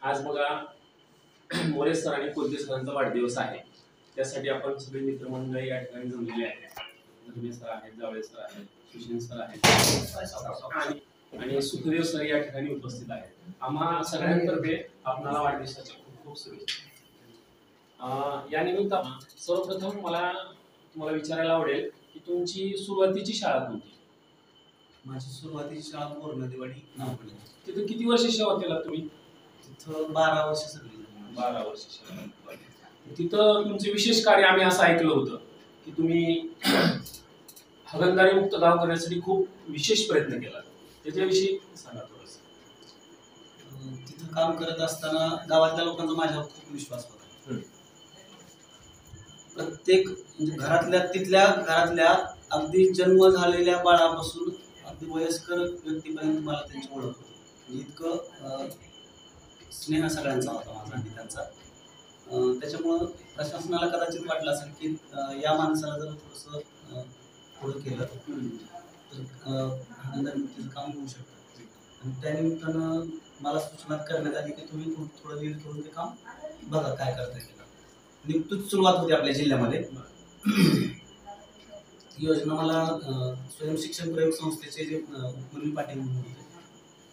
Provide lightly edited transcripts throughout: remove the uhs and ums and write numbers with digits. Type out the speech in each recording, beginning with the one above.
आज बघा मोरे सर आणि कोलते सरांचा वाढदिवस आहे. त्यासाठी आपण सगळे मित्रमंडळी या ठिकाणी जमलेले आहेत. धर्मे सर आहेत, जावळे सर आहेत, सुशील सर आहेत आणि सुखदेव सर या ठिकाणी उपस्थित आहेत. आम्हा सगळ्यांतर्फे आपणाला वाढदिवसाच्या खूप खूप शुभेच्छा. या निमित्तानं सर्वप्रथम मला तुम्हाला विचारायला आवडेल की तुमची सुरुवातीची शाळा कोणती? माझी सुरुवातीची शाळा बोरनदीवाडी नागपूर. तिथे किती वर्ष सेवा केला तुम्ही? तिथं 12 वर्ष सगळी. 12 वर्ष सेवा. तिथं तुमचे विशेष कार्य आम्ही असं ऐकलं होतं की तुम्ही हगणदारी मुक्त गाव करण्यासाठी खूप विशेष प्रयत्न केला. त्याच्याविषयी सांगा थोडंसं. तिथं काम करत असताना गावातल्या लोकांचा माझ्यावर खूप विश्वास होता. प्रत्येक म्हणजे तिथल्या घरातल्या अगदी जन्म झालेल्या बाळापासून अगदी वयस्कर व्यक्तीपर्यंत मला त्यांची ओळख होती. इतकं स्नेह सगळ्यांचा होता माझा आणि त्यांचा. त्याच्यामुळं प्रशासनाला कदाचित वाटलं असेल की या माणसाला जर थोडंसं पुढं केलं तर हगणदारी मुक्तीचं काम होऊ शकतं. आणि त्यानिमित्तानं मला सूचना करण्यात आली की तुम्ही थोडं लीड करून ते काम बघा काय करता येईल. नुकतीच सुरुवात होती आपल्या जिल्ह्यामध्ये. योजना मला स्वयं शिक्षण प्रयोग संस्थेचे जे मुरली पाटील होते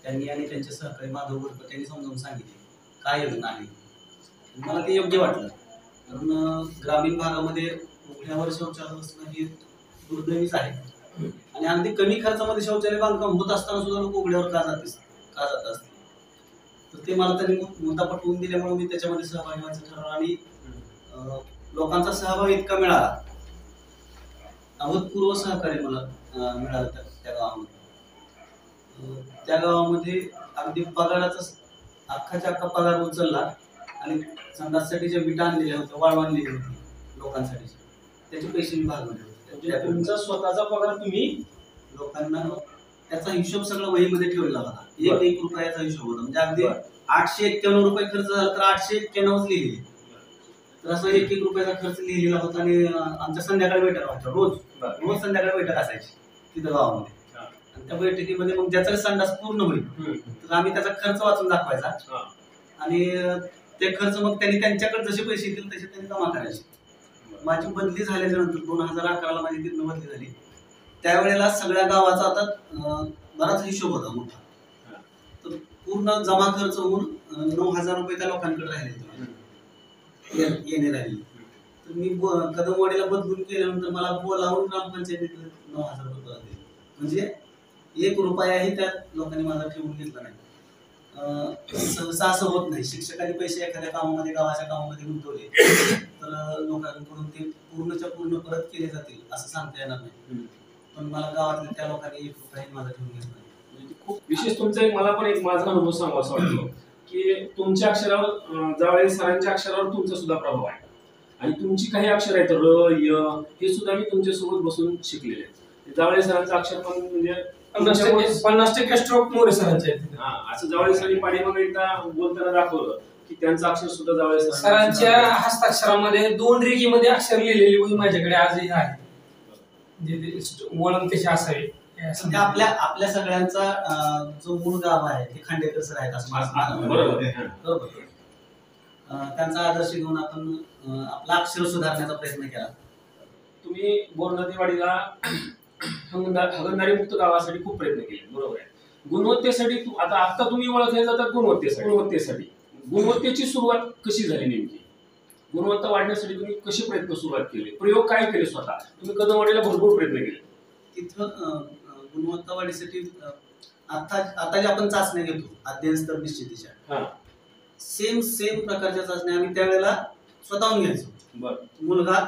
त्यांनी आणि त्यांचे सहकारी माधव बोरकर त्यांनी समजावून सांगितले काय योजना आहे. मला ते योग्य वाटलं, कारण ग्रामीण भागामध्ये उघड्यावर शौचालय बसणं ही दुर्दैवीच आहे. आणि अगदी कमी खर्चामध्ये शौचालय बांधकाम होत असताना सुद्धा लोक उघड्यावर का जात असतील. तर ते मला त्यांनी मुद्दा पटवून दिल्यामुळे मी त्याच्यामध्ये सहभागी व्हायचं ठरवलं. आणि लोकांचा सहभाग इतका मिळाला, अभूतपूर्व सहकार्य मला मिळालं त्या गावामध्ये. त्या गावामध्ये अगदी पगाराचा अख्खाच्या अख्खा पगार उचलला आणि संडाससाठी ज्या विटा आणलेल्या होत्या, वाळू आणलेली होती लोकांसाठी, त्याचे पैसे मी भागवले होते. तुमचा स्वतःचा पगार तुम्ही लोकांना त्याचा हिशोब सगळा वहीमध्ये ठेवलेला होता. एक रुपयाचा हिशोब होता. म्हणजे अगदी 891 रुपये खर्च झाला तर 891च लिहिले. तर असं 1 रुपयाचा खर्च लिहिलेला होता. आणि आमच्या संध्याकाळी बैठक व्हायच्या, रोज संध्याकाळी बैठक असायची तिथं गावामध्ये. आणि त्या बैठकीमध्ये मग ज्याचा संडास पूर्ण होईल तर आम्ही त्याचा खर्च वाचून दाखवायचा. आणि ते खर्च मग त्यांनी त्यांच्याकडे जसे पैसे येतील तसे त्यांनी जमा करायचे. माझी बदली झाल्याच्या नंतर 2011ला माझी तिथनं बदली झाली. त्यावेळेला सगळ्या गावाचा आता बराच हिशोब होता मोठा. तर पूर्ण जमा खर्च होऊन 9,000 रुपये त्या लोकांकडे राहिले येणे राहिले. तर मी कदमवाडीला बदलून केल्यानंतर मला बोलावून ग्रामपंचायतीत 9,000 रुपये दिले. म्हणजे 1 रुपयाही त्या लोकांनी माझा ठेवून घेतला नाही. सहसा असं होत नाही. शिक्षकांनी पैसे एखाद्या कामामध्ये गावाच्या कामामध्ये गुंतवले तर लोकांकडून ते पूर्णच्या पूर्ण परत केले जातील असं सांगता येणार नाही. पण मला गावातल्या त्या लोकांनी 1 रुपयाही माझा ठेवून घेतला नाही. खूप विशेष तुमचा मला पण एक माझा अनुभव सांगावा असं वाटतो की तुमच्या अक्षरावर, जावळे सरांच्या अक्षरावर तुमचा सुद्धा प्रभाव आहे. आणि तुमची काही अक्षर आहेत र, य, हे सुद्धा मी तुमच्यासोबत बसून शिकलेले आहेत. जावळे सरांचं अक्षर पण म्हणजे 50% स्ट्रोक मोरे सरांचे आहेत. असं जावळे सरांनी पाठीमागे एकदा बोलताना दाखवलं की त्यांचं अक्षर सुद्धा जावळे सरांच्या हस्ताक्षरामध्ये 2 रेघीमध्ये अक्षर लिहिलेली वही माझ्याकडे आजही आहे. वळण कशी असावे. आपल्या सगळ्यांचा जो मूळ गाव आहे ते खांडेकर सर आहेत असं माझं. बरोबर. त्यांचा आदर्श घेऊन आपण आपला अक्षर सुधारण्याचा प्रयत्न केला. तुम्ही बोरनदीवाडीला हगणदारी मुक्त गावासाठी खूप प्रयत्न केले, बरोबर आहे. गुणवत्तेसाठी आता तुम्ही ओळखले जातात गुणवत्तेची सुरुवात कशी झाली नेमकी? गुणवत्ता वाढण्यासाठी तुम्ही कसे प्रयत्न सुरुवात केले? प्रयोग काय केले स्वतः? तुम्ही कदमवाडीला भरपूर प्रयत्न केले. तिथं गुणवत्ता वाढीसाठी आता जे आपण चाचण्या घेतो अध्ययन स्तर निश्चितीच्या, सेम प्रकारच्या चाचण्या आम्ही त्यावेळेला स्वतःहून घ्यायचो. मुलगा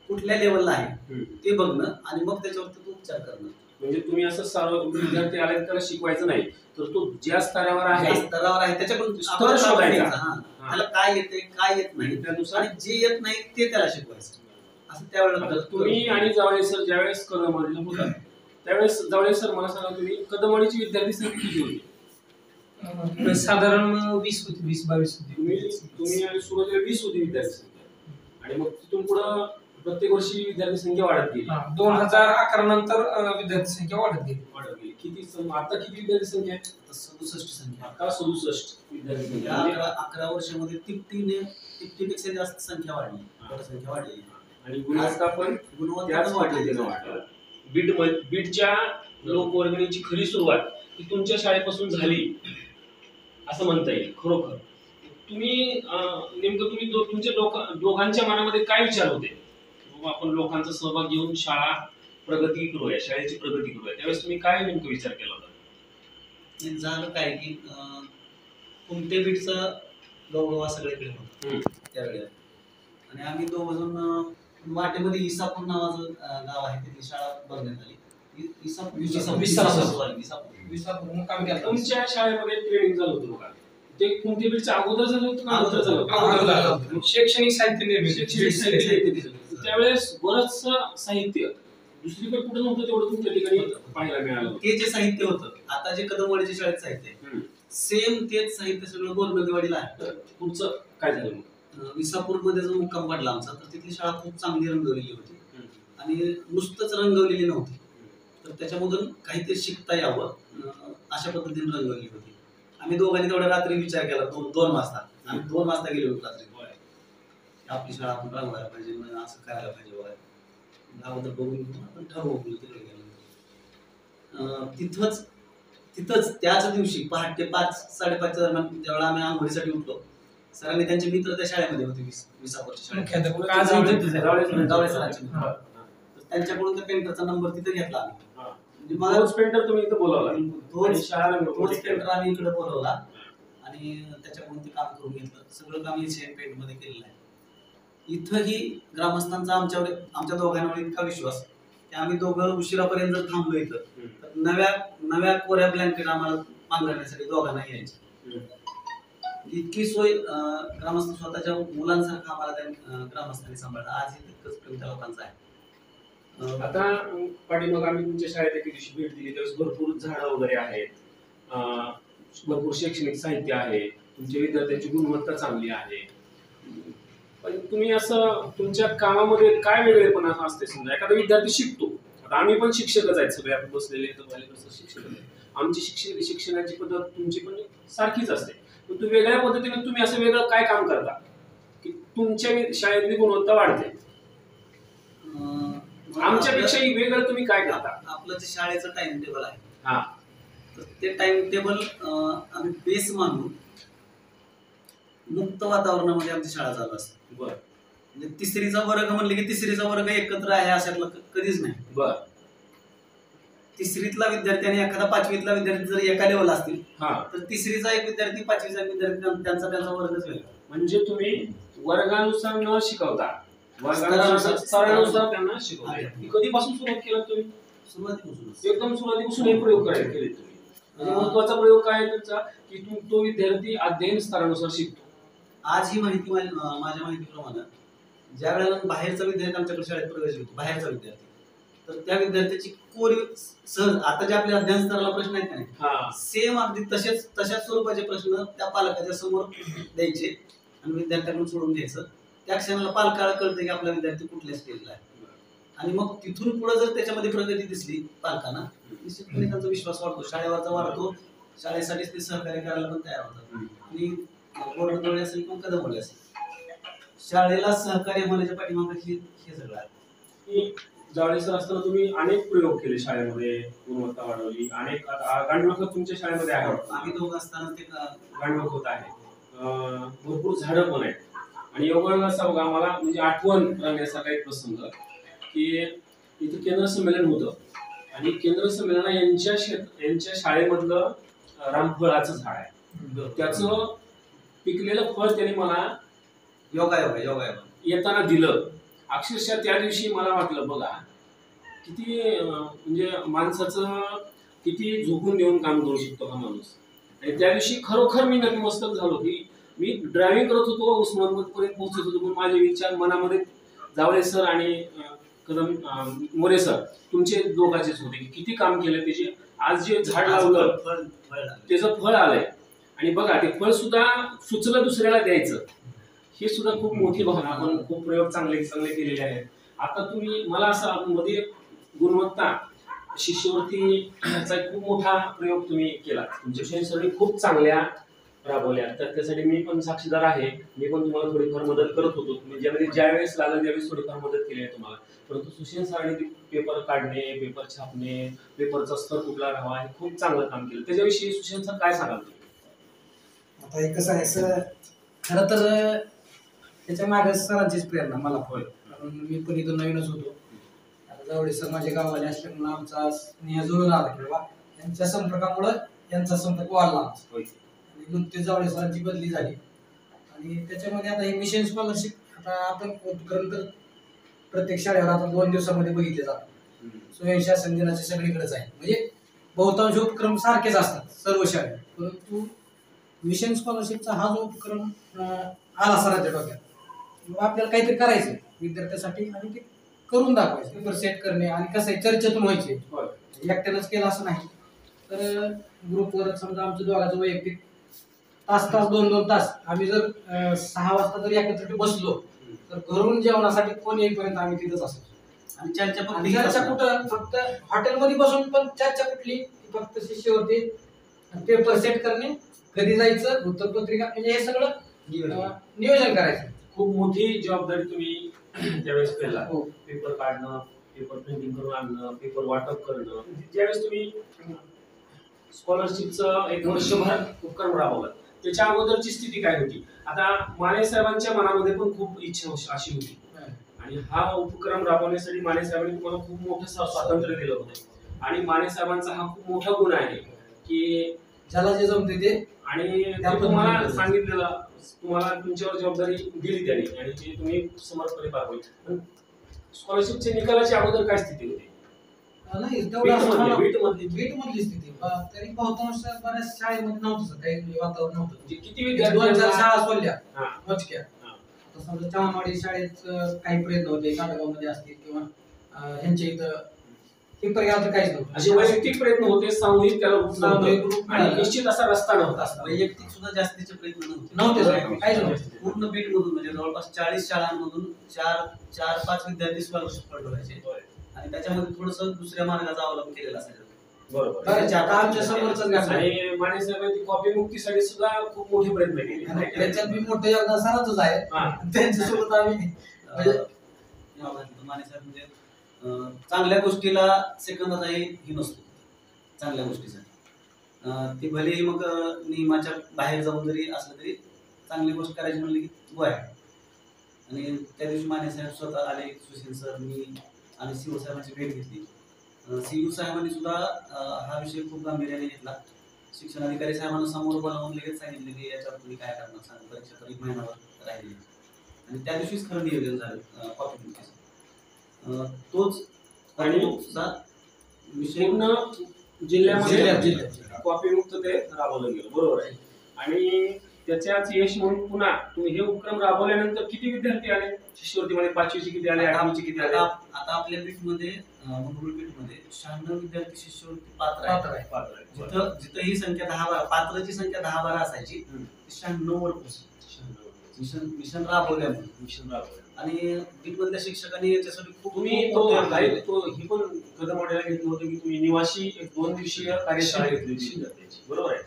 कुठल्या लेवलला आहे ते बघणं आणि मग त्याच्यावरती तो उपचार करणं. म्हणजे तुम्ही असं सर्व विद्यार्थी आले त्याला शिकवायचं नाही, तर तो ज्या स्तरावर आहे त्याच्याकडून स्तर शोधायचा. त्याला काय येते काय येत नाही त्यानुसार, आणि जे येत नाही ते त्याला शिकवायचं असं त्यावेळेला. तुम्ही आणि जावळे सर ज्यावेळेस कदमवाडीला होता त्यावेळेस जावळे सर मला सांगा, तुम्ही कदमवाडीची विद्यार्थी संख्या किती होती? साधारण 20 होती, 20-22 होती. तुम्ही आणि सुरुवातीला 20 होती विद्यार्थी संख्या. आणि मग तिथून पुढं प्रत्येक वर्षी विद्यार्थी संख्या वाढत गेली. 2011 नंतर विद्यार्थी संख्या वाढत गेली. आता किती विद्यार्थी संख्या आहे? 67 संख्या. आता 67 विद्यार्थी संख्या. 11 वर्षामध्ये तिप्पटीपेक्षा जास्त संख्या वाढली, संख्या वाढली. आणि गुणवत्ता पण त्याच पद्धतीने वाढली. बीडच्या लोकवर्गणीची खरी सुरुवात ही तुमच्या शाळेपासून झाली असं म्हणता येईल. खरोखर तुम्ही नेमकं तुमच्या दोघांच्या मनामध्ये काय विचार होते? आपण लोकांचा सहभाग घेऊन शाळा प्रगती करूया, शाळेची प्रगती करूया, त्यावेळेस तुम्ही काय नेमकं विचार केला होता? झालं काय की कुमटे बीडचा गौरव सगळीकडे होता त्यावेळेला. आणि आम्ही दोघ जण वाटेमध्ये इसापूर नावाचं गाव आहे, तिथे शाळा भरण्यात आली. तुमच्या शाळेमध्ये ट्रेनिंग झालं होतं का? ते कुमटे बीडच्या अगोदर झालं होतं का नंतर झालं होतं? शैक्षणिक साहित्य निर्मिती. त्यावेळेस बरंच साहित्य दुसरीकडे कुठे नव्हतं तेवढं तुमच्या ठिकाणी पाहायला मिळालं. ते जे साहित्य होतं, आता जे कदमवाडीच्या शाळेत साहित्य सेम तेच साहित्य सगळं गोरनदीवाडीला आहे. पुढचं काय झालं मग? विसापूरमध्ये जो मुक्काम पडला आमचा, तर तिथली शाळा खूप चांगली रंगवलेली होती. आणि नुसतंच रंगवलेली नव्हती, तर त्याच्यामधून काहीतरी शिकता यावं अशा पद्धतीने रंगवलेली होती. आम्ही दोघांनी तेवढ्या रात्री विचार केला, 2 वाजता आम्ही 2 वाजता गेलो होतो रात्री. आपली शाळा आपण रंगवायला पाहिजे, असं करायला पाहिजे बघा, अगोदर बघून आपण ठरवू तिकडे गेलो. तिथंच त्याच दिवशी पहाटे 5-5:30 दरम्यान ज्यावेळेला आम्ही आंघोळीसाठी उठलो, सरांनी त्यांचे मित्र त्या शाळेमध्ये होते, विसापूरच्या शाळेत. त्यांच्याकडून त्या पेंटरचा नंबर तिथे घेतला आम्ही. म्हणजे मला पेंटर तुम्ही इथं बोलावला, तोच पेंटर आम्ही इकडे बोलवला आणि त्याच्याकडून ते काम करून घेतलं. सगळं काम एशियन पेंट मध्ये केलेलं आहे. इथंही ग्रामस्थांचा आमच्या दोघांवर इतका विश्वास की आम्ही दोघं उशिरापर्यंत जर थांबलो इथं, तर नव्या कोऱ्या ब्लँकेट आम्हाला पांघरण्यासाठी दोघांना यायचे. इतकी सोय ग्रामस्थ स्वतःच्या मुलांसारखं आम्हाला त्या ग्रामस्थांनी सांभाळलं. आजही तितकंच प्रेम त्या लोकांचं आहे. आता पाठीमाग आम्ही तुमच्या शाळेत एके दिवशी भेट दिली, त्यावेळेस भरपूर झाडं वगैरे आहेत, भरपूर शैक्षणिक साहित्य आहे, तुमच्या विद्यार्थ्यांची गुणवत्ता चांगली आहे. पण तुम्ही असं तुमच्या कामामध्ये काय वेगळेपणा असते? समजा एखादा विद्यार्थी शिकतो, आता आम्ही पण शिक्षकच आहेत, सगळे आपण बसलेले शिक्षक आहेत, आमची शिक्षणाची पद्धत तुमची पण सारखीच असते. पण तुम्ही वेगळ्या पद्धतीने तुम्ही असं वेगळं काय काम करता की तुमच्या शाळेतली गुणवत्ता वाढते? आमच्यापेक्षाही वेगळं तुम्ही काय करता? आपलं जे शाळेचं टाइम टेबल आहे, तर ते टाइम टेबल आम्ही बेस मानून मुक्त वातावरणामध्ये आमची शाळा चालू असते. बरं. म्हणजे तिसरीचा वर्ग म्हणले की तिसरीचा वर्ग एकत्र आहे अशातलं कधीच नाही. बरं. तिसरीतला विद्यार्थी आणि एखादा 5वीतला विद्यार्थी जर एका लेवल असतील, तर तिसरीचा एक विद्यार्थी 5वीचा विद्यार्थी त्यांचा वर्गच वेगळा. म्हणजे तुम्ही वर्गानुसार न शिकवता स्तरानुसार त्यांना शिकवता. कधीपासून सुरुवात केला तुम्ही? एकदम सुरुवातीपासून हे प्रयोग करायला केले तुम्ही. महत्वाचा प्रयोग काय आहे तुमचा की तो विद्यार्थी अध्ययन स्तरानुसार शिकतो. आज ही माहिती माझ्या माहितीप्रमाणे ज्या वेळेला बाहेरचा विद्यार्थी आमच्याकडे शाळेत प्रवेश घेतो, बाहेरचा विद्यार्थी, तर त्या विद्यार्थ्याची कोरी सहज आता जे आपल्या अध्ययन स्तराला प्रश्न आहेत नाही, सेम अगदी तशाच स्वरूपाचे प्रश्न त्या पालकाच्या समोर द्यायचे आणि विद्यार्थ्याकडून सोडून घ्यायचं. त्या क्षणाला पालकाला कळतं की आपला विद्यार्थी कुठल्या स्टेजला आहे. आणि मग तिथून पुढे जर त्याच्यामध्ये प्रगती दिसली पालकांना, निश्चितपणे त्यांचा विश्वास वाढतो, शाळेवरचा वाढतो, शाळेसाठीच ते सहकार्य करायला पण तयार होतात. आणि गोरनदीवाडी असेल किंवा कदमवाडी असेल, शाळेला सहकार्य होण्याच्या पाठीमागे हे सगळं आहे. ज्यावेळेस असताना तुम्ही अनेक प्रयोग केले शाळेमध्ये, गुणवत्ता वाढवली, अनेक गांडवखत तुमच्या शाळेमध्ये आहे. आम्ही दोघं असताना ते गांडवखत आहे, भरपूर झाडं पण आहेत. आणि योगायोग असा बघा, मला म्हणजे आठवण राहण्यासारखा एक प्रसंग की इथे केंद्र संमेलन होतं आणि केंद्र संमेलन यांच्या शाळेमधलं रामफळाचं झाड आहे, त्याचं पिकलेलं फळ त्यांनी मला योगायोग येताना दिलं. अक्षरशः त्या दिवशी मला वाटलं बघा किती म्हणजे माणसाचं किती झोकून देऊन काम करू शकतो हा माणूस. आणि त्या दिवशी खरोखर मी नतमस्तक झालो की मी ड्रायव्हिंग करत होतो, उस्मानाबाद पर्यंत पोहोचत होतो, पण माझे विचार मनामध्ये जावळे सर आणि मोरे सर तुमचे दोघांचेच होते की किती काम केलं त्याचे. आज जे झाड लावलं त्याचं फळ आलंय आणि बघा ते फळ सुद्धा सुचलं दुसऱ्याला द्यायचं, हे सुद्धा खूप मोठी भावना. आपण खूप प्रयोग चांगले केलेले आहेत. आता तुम्ही मला असं मध्ये गुणवत्ता शिष्यवृत्तीचा एक खूप मोठा प्रयोग तुम्ही केला. तुमच्या शिक्षण सरणी खूप चांगल्या राबवल्या, तर त्यासाठी मी पण साक्षीदार आहे. मी पण तुम्हाला थोडीफार मदत करत होतो. म्हणजे ज्यावेळेस लागलं त्यावेळेस थोडीफार मदत केली आहे तुम्हाला. परंतु सुशील सरांनी ते पेपर काढणे, पेपर छापणे, पेपरचा स्तर कुठला राहावा हे खूप चांगलं काम केलं. त्याच्याविषयी सुशील सर काय सांगाल तुम्ही? आता हे कसं आहे सर, खरं तर त्याच्या मागे सरांचीच प्रेरणा मला होय. कारण मी पण इथं नवीनच होतो. आता जावळे सर माझ्या गावाला असल्यामुळे आमचा स्नेह जुळून आला किंवा यांच्या संपर्कामुळे यांचा संपर्क वाढला. आणि नुकतेच जावळे सरांची बदली झाली आणि त्याच्यामध्ये आता हे मिशन स्कॉलरशिप आता आपण उपक्रम तर प्रत्येक शाळेवर आता 2 दिवसामध्ये बघितले जातात. स्वयंशासन दिनाचे सगळीकडेच आहे. म्हणजे बहुतांश उपक्रम सारखेच असतात सर्व शाळेत, परंतु मिशन स्कॉलरशिपचा हा जो उपक्रम आला सरांच्या डोक्यात, आपल्याला काहीतरी करायचं विद्यार्थ्यासाठी आणि ते करून दाखवायचं. पेपर सेट करणे आणि कसं आहे चर्चेतून व्हायचे, एकट्यानंच केलं असं नाही. तर ग्रुपवर समजा आमचं दोघांचं वैयक्तिक तास 2-2 तास आम्ही जर 6 वाजता जर एकत्र बसलो तर घरून जेवणासाठी फोन येईपर्यंत आम्ही तिथंच असतो. आणि चर्चा कुठं फक्त हॉटेलमध्ये बसून पण चर्चा कुठली, फक्त शिष्यवृत्ती, पेपर सेट करणे, कधी जायचं, उत्तरपत्रिका, म्हणजे हे सगळं नियोजन करायचं. खूप मोठी जबाबदारी तुम्ही त्यावेळेस पेला. हो. पेपर काढणं, पेपर प्रिंटिंग करून आणणं, पेपर वाटप करणं. ज्यावेळेस तुम्ही स्कॉलरशिपचं एक वर्षभर उपक्रम राबवला, त्याच्या अगोदरची स्थिती काय होती? आता माने साहेबांच्या मनामध्ये पण खूप इच्छा अशी होती आणि हा उपक्रम राबवण्यासाठी माने साहेबांनी तुम्हाला खूप मोठं स्वातंत्र्य दिलं होतं. आणि माने साहेबांचा हा खूप मोठा गुण आहे की ज्याला जे जमते ते, आणि तुम्हाला सांगितलेलं, तुम्हाला तुमच्यावर जबाबदारी दिली त्यांनी आणि ती तुम्ही समर्थपणे पार पाडली. पण स्कॉलरशिपच्या निकालाची अगोदर काय स्थिती होती? नाही बीटमधली स्थिती तरी बहुतांश बऱ्याच शाळेमध्ये नव्हतं, काही वातावरण नव्हतं. म्हणजे किती 2-4 शाळा सोडल्या मोजक्या. हा. आता समजा चव्हाणवाडी शाळेत काही प्रयत्न होते, काटगावमध्ये असतील किंवा ह्यांच्या इथं पिंपरगावचं काहीच नव्हतं. असे वैयक्तिक प्रयत्न होते, सामूहिक त्याला ग्रुप आणि निश्चित असा रस्ता नव्हता. वैयक्तिक सुद्धा जास्तीचे प्रयत्न नव्हते काहीच नव्हते. पूर्ण बीट मधून म्हणजे जवळपास 40 शाळांमधून 4-5 विद्यार्थी स्कॉलरशिप पडवायचे आणि त्याच्यामध्ये थोडस दुसऱ्या मार्गाचा अवलंब केलेला असायचा. बरोबर. आता आमच्या समोरच आणि माने साहेबांनी कॉपी मुक्तीसाठी सुद्धा खूप मोठे प्रयत्न केले. त्याच्यात मी मोठं योगदान सरांचंच आहे. त्यांच्यासोबत आम्ही माने साहेब म्हणजे चांगल्या गोष्टीला सेकंदाचा ही नसतो. चांगल्या गोष्टीसाठी ती भलेही मग नियमाच्या बाहेर जाऊन जरी असलं तरी चांगली गोष्ट करायची म्हणली की तो आहे. आणि त्या दिवशी माने साहेब स्वतः आले, सुशील सर, मी आणि सीओ साहेबांची भेट घेतली. सीओ साहेबांनी सुद्धा हा विषय खूप गांभीर्याने घेतला. शिक्षण अधिकारी साहेबांना समोर बोलावून लगेच सांगितले की याच्यावर तुम्ही काय करणार सांगा, परीक्षा तर 1 महिनाभर राहिली. आणि त्या दिवशीच खरं नियोजन झालं कॉपी मुक्तीचं. तोच आणि पूर्ण जिल्ह्यामध्ये कॉपी मुक्त ते राबवलं गेलं. बरोबर आहे. आणि त्याच्याच यश म्हणून पुन्हा तुम्ही हे उपक्रम राबवल्यानंतर किती विद्यार्थी आले शिष्यवृत्तीमध्ये? 5वीचे किती आले, 8वीचे किती आले? आता आपल्या पीठमध्ये मंगरुळ पीठमध्ये 96 विद्यार्थी शिष्यवृत्ती पात्र आहे. जिथं ही संख्या 10-12 पात्रची संख्या 10-12 असायची, 96 वर पोहोचली. मिशन राबवल्यामुळे आणि पीठमधल्या शिक्षकांनी याच्यासाठी खूप तुम्ही ही पण कदम वाढायला घेतलं होतं की तुम्ही निवासी एक 2 दिवसीय कार्यशाळा घेतली होती. बरोबर आहे.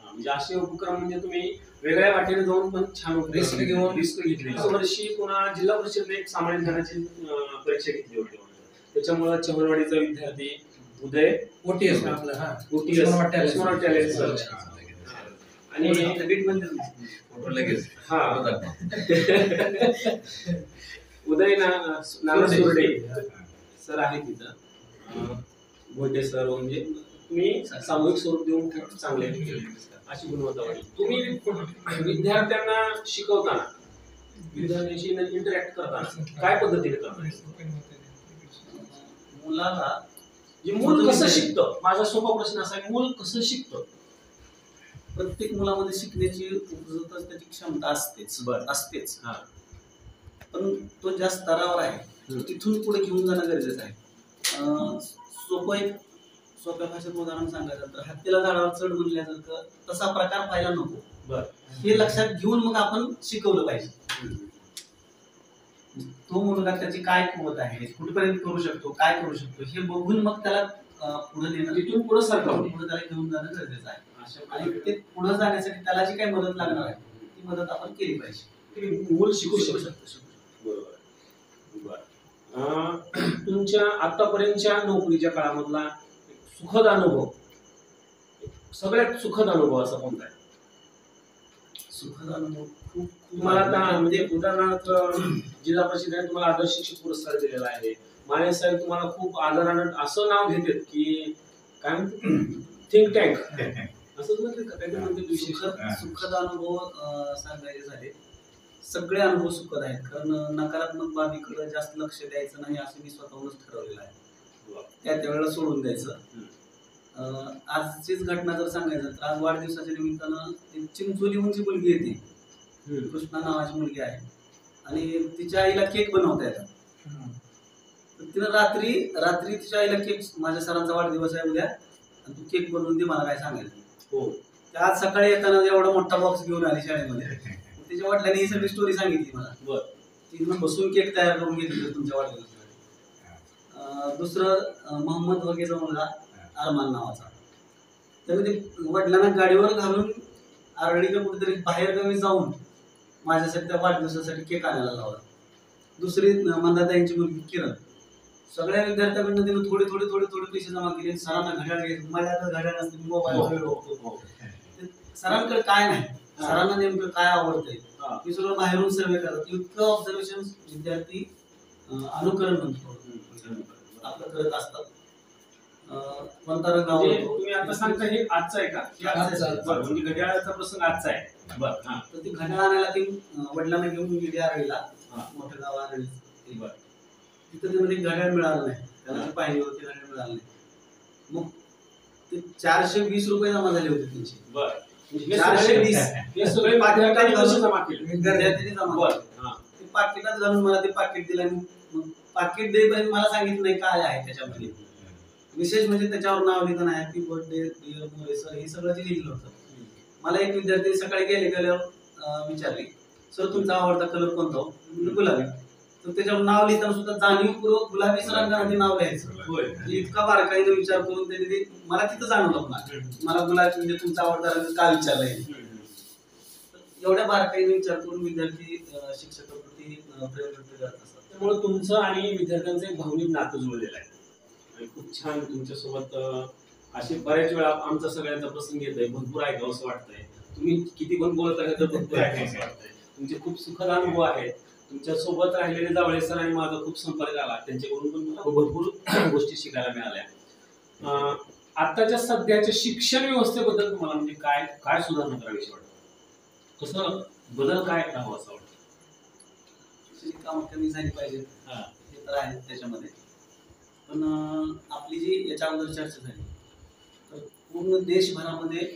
म्हणजे असे उपक्रम म्हणजे तुम्ही वेगळ्या वाटेने जाऊन पण छान रिस्क घेतली. वर्षी पुन्हा जिल्हा परिषदेने एक सामान्य ज्ञानाची परीक्षा घेतली होती. त्याच्यामुळे चव्हाणवाडीचा विद्यार्थी उदय ओटीएस आणि लगेच उदय नागसुर्डे सर आहे तिथं, गोटे सर, म्हणजे तुम्ही सामूहिक स्वरूप देऊन खूप चांगले अशी गुणवत्ता वाढली. तुम्ही विद्यार्थ्यांना शिकवताना, विद्यार्थ्यांशी इंटरॅक्ट करताना काय पद्धतीने करता? मुलाला मूल कसं शिकतं? माझा सोपा प्रश्न असा आहे, मूल कसं शिकतं? प्रत्येक मुलामध्ये शिकण्याची त्याची क्षमता असतेच. पण तो ज्या स्तरावर आहे तिथून पुढे घेऊन जाणं गरजेचं आहे. सोप्या भाषेत उदाहरण सांगायचं तर हत्तीला झाडावर चढ म्हणल्यासारखं तसा प्रकार पाहायला नको. हे लक्षात घेऊन मग आपण शिकवलं पाहिजे. तो मुलगा त्याची काय कुवत आहे, कुठपर्यंत करू शकतो, काय करू शकतो हे बघून मग त्याला पुढे नेणं, तिथून पुढे सरकावणे पुढे त्याला घेऊन जाणं गरजेचं आहे. अशा आणि प्रकारे ते पुढे जाण्यासाठी त्याला जी काही मदत लागणार आहे ती मदत आपण केली पाहिजे. मूल शिकू शकतो. बरोबर. तुमच्या आतापर्यंतच्या नोकरीच्या काळामधला सुखद अनुभव, सगळ्यात सुखद अनुभव असा कोणता आहे? सुखद अनुभव खूप तुम्हाला आता म्हणजे उदाहरणार्थ जिल्हा परिषदेने तुम्हाला आदर्श शिक्षक पुरस्कार दिलेला आहे. माने साहेब तुम्हाला खूप आदरानं असं नाव घेतात की काय म्हणतात, थिंक टँक असं म्हणतात का, काय म्हणतात विशेष? सुखद अनुभव सांगायचे झाले, सगळे अनुभव सुखद आहेत. कारण नकारात्मक बाबीकडे जास्त लक्ष द्यायचं नाही असं मी स्वतःहूनच ठरवलेलं आहे. त्या वेळेला सोडून द्यायचं. आजचीच घटना जर सांगायचं तर आज वाढदिवसाच्या निमित्तानं चिंचोली उंची मुलगी येते, कृष्णा नावाची मुलगी आहे, आणि तिच्या आईला केक बनवता येतात. तर तिनं रात्री तिच्या आईला केक, माझ्या सरांचा वाढदिवस आहे उद्या आणि तू केक बनवून दे, मला काय सांगायचं. हो. आज सकाळी येताना एवढा मोठा बॉक्स घेऊन आली शाळेमध्ये. तिच्या वडिलांनी ही सगळी स्टोरी सांगितली मला. तिनं बसून केक तयार करून घेतली तुमच्या वाढदिवसासाठी. दुसरं मोहम्मद वगैरेचा मुलगा अरमान नावाचा, त्याने ते वडिलांना गाडीवर घालून आरळीच्या कुठेतरी बाहेर गावी जाऊन माझ्यासाठी त्या वाढदिवसासाठी केक आणायला लावला. दुसरी मंदाताईंची मुलगी किरण, सगळ्या विद्यार्थ्यांकडून तिने थोडे थोडे थोडे थोडे पैसे जमा केले. सरांना घड्याळ घ्यायचं, माझ्याकडे घड्याळ नसते, मोबाईल सरांकडे काय नाही, सरांना नेमकं काय आवडतंय हे सगळं बाहेरून सर्वे करतात. इतकं ऑब्झर्वेशन विद्यार्थी अनुकरण म्हणतो आपलं करत असतात. कोणता रंग आवडतो तुम्ही आता सांगता हे आजचं आहे का? म्हणजे घड्याळाचा प्रसंग आजचा आहे. तर ती घड्याळ आणायला ती वडिलांना घेऊन गेली आरळीला, मोठ्या गाव आरळी. तिथं ते घड्याळ मिळालं नाही, त्याला पाहिजे होते घड्याळ मिळालं नाही. मग ते 420 रुपये जमा झाले होते त्यांचे. 420 हे सगळे विद्यार्थ्यांनी कसे जमा केले? विद्यार्थ्यांनी जमा केले. ते पाकिटात घालून मला ते पाकिट दिलं. मग पाकिट देईपर्यंत मला सांगितलं नाही काय आहे त्याच्यामध्ये. विशेष म्हणजे त्याच्यावर नाव लिहिलं नाही, happy birthday dear More sir, हे सगळं जे लिहिलं होतं. मला एक विद्यार्थी सकाळी गेल्यावर विचारली, सर तुमचा आवडता कलर कोणता हो? गुलाबी. तर त्याच्यावर नाव लिहिताना सुद्धा जाणीवपूर्वक गुलाबी सरांना ते नाव लिहायचं. इतका बारकाईने विचार करून त्यांनी ते मला तिथं जाणवलं. मला गुलाबी म्हणजे तुमचा आवडता रंग का विचारलाय. एवढ्या बारकाईने विचार करून विद्यार्थी शिक्षकाप्रती प्रेम व्यक्त करत असतात. त्यामुळे तुमचं आणि विद्यार्थ्यांचं एक भावनिक नातं जुळलेलं आहे. खूप छान तुमच्यासोबत असे बऱ्याच वेळा आमचा सगळ्यांचा प्रसंग येतोय, भरपूर ऐकावं असं वाटतंय. तुम्ही किती पण बोलत आहे तर भरपूर ऐकावं असं वाटतंय. तुमचे खूप सुखद अनुभव आहेत. तुमच्या सोबत राहिलेले जावळे सर आणि माझा खूप संपर्क आला, त्यांच्याकडून पण मला भरपूर गोष्टी शिकायला मिळाल्या. आताच्या सध्याच्या शिक्षण व्यवस्थेबद्दल तुम्हाला म्हणजे काय काय सुधारणा करावीशी वाटतं? कसं बदल काय करावं असं वाटतं? कामं कमी झाली पाहिजेत हे तर आहे त्याच्यामध्ये. पण आपली जी याच्या अगोदर चर्चा झाली तर पूर्ण देशभरामध्ये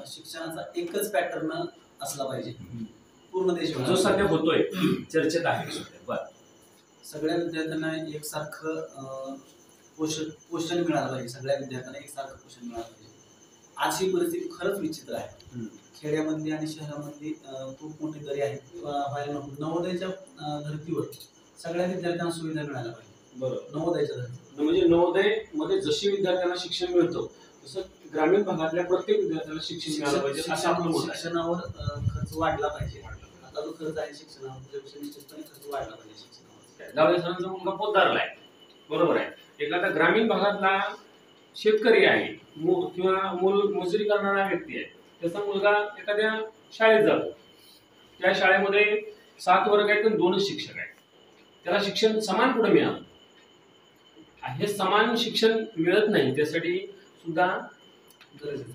शिक्षणाचा एकच पॅटर्न असला पाहिजे. पूर्ण देशभर जो सध्या होतोय चर्चेत आहे. सगळ्या विद्यार्थ्यांना एकसारखं पोषण मिळालं पाहिजे. सगळ्या विद्यार्थ्यांना एकसारखं पोषण मिळालं पाहिजे. आज ही परिस्थिती खरंच विचित्र आहे. खेड्यामधली आणि शहरामधली खूप मोठी दरी आहे. नवोदयाच्या धर्तीवर सगळ्या विद्यार्थ्यांना सुविधा मिळायला पाहिजे. बरोबर. नवोदयाच्या धर्तीवर म्हणजे नवोदय मध्ये जशी विद्यार्थ्यांना शिक्षण मिळतं तसं ग्रामीण भागातल्या प्रत्येक विद्यार्थ्याला शिक्षण मिळालं पाहिजे असं आपलं मत आहे. शिक्षणावर खर्च वाढला पाहिजे. आता जो खर्च आहे शिक्षणावर त्यापेक्षा निश्चितपणे खर्च वाढला पाहिजे शिक्षणावर. जावळे सरांचा मुलगा पोतदारला आहे, बरोबर आहे. एखादा ग्रामीण भागातला शेतकरी आहे किंवा मजुरी करणारा व्यक्ती आहे, त्याचा मुलगा एखाद्या शाळेत जातो. त्या शाळेमध्ये 7 वर्ग आहेत आणि 2च शिक्षक आहेत. त्याला शिक्षण समान कुठे मिळालं? हे समान शिक्षण मिळत नाही, त्यासाठी सुद्धा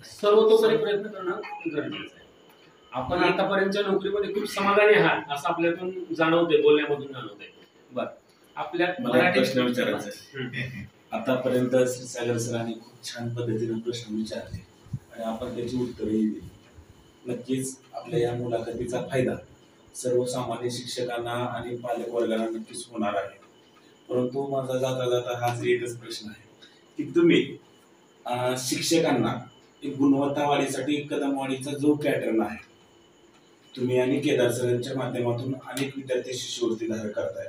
सर्वतोपरी प्रयत्न करणं गरजेचं आहे. आपण आतापर्यंतच्या नोकरीमध्ये खूप समाधानी आहात असं आपल्यातून जाणवतंय, बोलण्यामधून जाणवतंय. बरं, आपल्या मला एक प्रश्न विचारायचा आहे. आतापर्यंत सागर सरांनी खूप छान पद्धतीने प्रश्न विचारले आणि आपण त्याची उत्तरही दिली. नक्कीच आपल्या या मुलाखतीचा फायदा सर्वसामान्य शिक्षकांना आणि पालक वर्गाला नक्कीच होणार आहे. परंतु माझा जाता जाता हाच एकच प्रश्न आहे की तुम्ही शिक्षकांना एक गुणवत्ता वाढीसाठी कदमवाढीचा जो पॅटर्न आहे तुम्ही आणि केदार सरांच्या माध्यमातून अनेक विद्यार्थी शिष्यवृत्ती धारक करताय.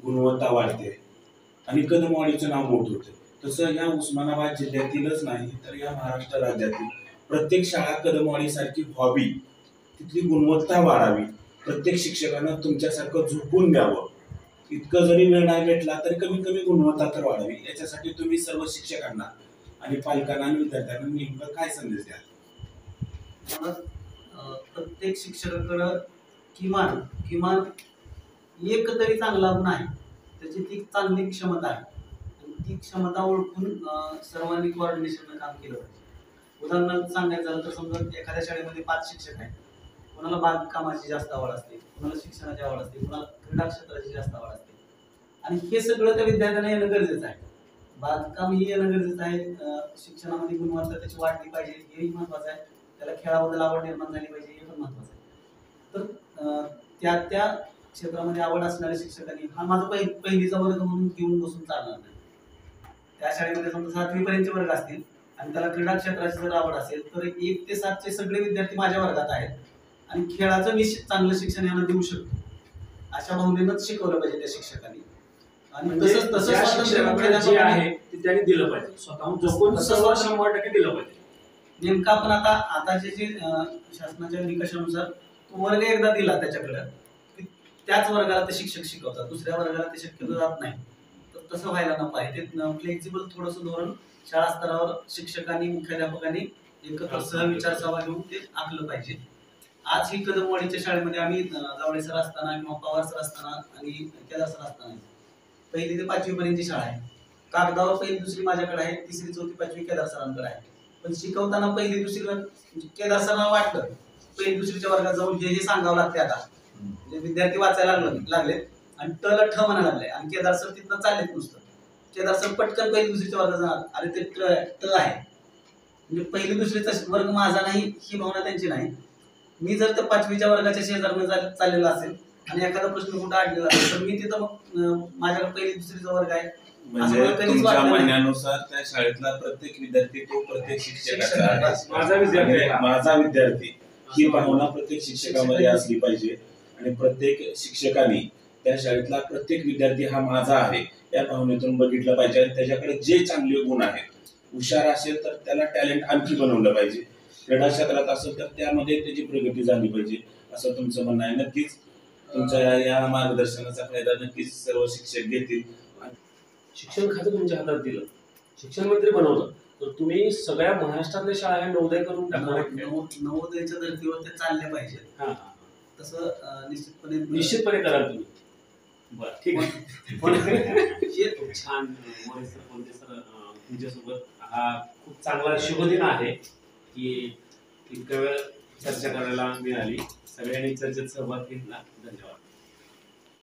गुणवत्ता वाढते आणि कदमवाडीचं नाव मोठं होतं. तसं या उस्मानाबाद जिल्ह्यातीलच नाही तर या महाराष्ट्र राज्यातील प्रत्येक शाळा कदमवाडीसारखी व्हावी, तिथली गुणवत्ता वाढावी, प्रत्येक शिक्षकानं तुमच्यासारखं झुकून द्यावं. इतकं जरी वेळ नाही भेटला तरी कमीत कमी गुणवत्ता तर वाढावी. याच्यासाठी तुम्ही सर्व शिक्षकांना आणि पालकांना आणि विद्यार्थ्यांना नेमकं काय संदेश द्याल? प्रत्येक शिक्षकाकडं किमान किमान एक तरी चांगला गुण आहे, त्याची ती चांगली क्षमता आहे. आणि ती क्षमता ओळखून सर्वांनी कोऑर्डिनेशननं काम केलं पाहिजे. उदाहरणार्थ सांगायचं झालं तर समजा एखाद्या शाळेमध्ये 5 शिक्षक आहेत, कोणाला बागकामाची जास्त आवड असते, कोणाला शिक्षणाची आवड असते, कोणाला क्रीडा क्षेत्राची जास्त आवड असते. आणि हे सगळं त्या विद्यार्थ्यांना येणं गरजेचं आहे. बागकाम ही येणं गरजेचं आहे, शिक्षणामध्ये गुणवत्ता त्याची वाढली पाहिजे हेही महत्वाचं आहे, त्याला खेळाबद्दल आवड निर्माण झाली पाहिजे हे पण महत्वाचं आहे. तर त्या त्या क्षेत्रामध्ये आवड असणाऱ्या शिक्षकांनी हा माझा पहिलीचा वर्ग म्हणून घेऊन बसून चालणार नाही. त्या शाळेमध्ये समजा 7वी पर्यंतचे वर्ग असतील आणि त्याला क्रीडा क्षेत्राची जर आवड असेल तर 1 ते 7 चे सगळे विद्यार्थी माझ्या वर्गात आहेत आणि खेळाचं मी चांगलं शिक्षण यांना देऊ शकतो अशा भावनेनंच शिकवलं पाहिजे त्या शिक्षकांनी. आणि तसंच ज्या शिक्षकाकडे जे आहे ते त्यांनी दिलं पाहिजे, स्वतःहून जपून सर्व 100% दिलं पाहिजे. नेमकं आपण आता जे शासनाच्या निकषानुसार तो वर्ग एकदा दिला त्याच्याकडे की त्याच वर्गाला ते शिक्षक शिकवतात, दुसऱ्या वर्गाला ते शक्यतो जात नाही. तर तसं व्हायला नको आहे. ते फ्लेक्झिबल थोडंसं धोरण शाळा स्तरावर शिक्षकांनी मुख्याध्यापकांनी एकत्र सहविचार सभा घेऊन ते आखलं पाहिजे. आज ही कदमवाडीच्या शाळेमध्ये आम्ही जावळे सर असताना किंवा पवार सर असताना आणि केदार सर असताना 1ली ते 5वी पर्यंतची शाळा आहे. कागदावर 1ली 2री माझ्याकडे आहे, 3री 4थी 5वी केदार सरांकडे आहे. पण शिकवताना 1ली 2रीला केदार सरांना वाटलं 1ली 2रीच्या वर्गात जाऊन हे सांगावं लागते. आता म्हणजे विद्यार्थी वाचायला लागले आणि टला ठ म्हणायला लागले आणि केदार सर तिथनं चाललेत नुसतं. केदार सर पटकन 1ली 2रीच्या वर्गात जाणार, अरे ते ट आहे म्हणजे 1ली 2रीचा वर्ग माझा नाही ही भावना त्यांची नाही. मी जर त्या 5वीच्या वर्गाच्या शेजारनं चाललेला असेल आणि एखादा प्रश्न कुठं अडलेला असेल तर मी तिथं मग माझ्याकडे 1ली 2रीचा वर्ग आहे म्हणजे तुमच्या म्हणण्यानुसार त्या शाळेतला प्रत्येक विद्यार्थी तो प्रत्येक शिक्षकाचा आहे, माझा विद्यार्थी ही भावना प्रत्येक शिक्षकामध्ये असली पाहिजे. आणि प्रत्येक शिक्षकाने त्या शाळेतला प्रत्येक विद्यार्थी हा माझा आहे या भावनेतून बघितलं पाहिजे. आणि त्याच्याकडे जे चांगले गुण आहेत, हुशार असेल तर त्याला टॅलेंट आणखी बनवलं पाहिजे, क्रीडा क्षेत्रात असेल तर त्यामध्ये त्याची प्रगती झाली पाहिजे असं तुमचं म्हणणं आहे. नक्कीच तुमच्या या मार्गदर्शनाचा फायदा नक्कीच सर्व शिक्षक घेतील. शिक्षण खातं तुमच्या हातात दिलं, शिक्षण मंत्री बनवलं तर तुम्ही सगळ्या महाराष्ट्रातल्या शाळा ह्या नवोदय करून टाकणार. नवोदयच्या धर्तीवर ते चालले पाहिजे. तसं निश्चितपणे कराल तुम्ही. बरं, ठीक आहे. खूप छान मोरे सर, कोणते सर तुमच्यासोबत हा खूप चांगला शुभदिन आहे की इतक्या वेळ चर्चा करायला मिळाली. सगळ्यांनी चर्चेत सहभाग घेतला. धन्यवाद.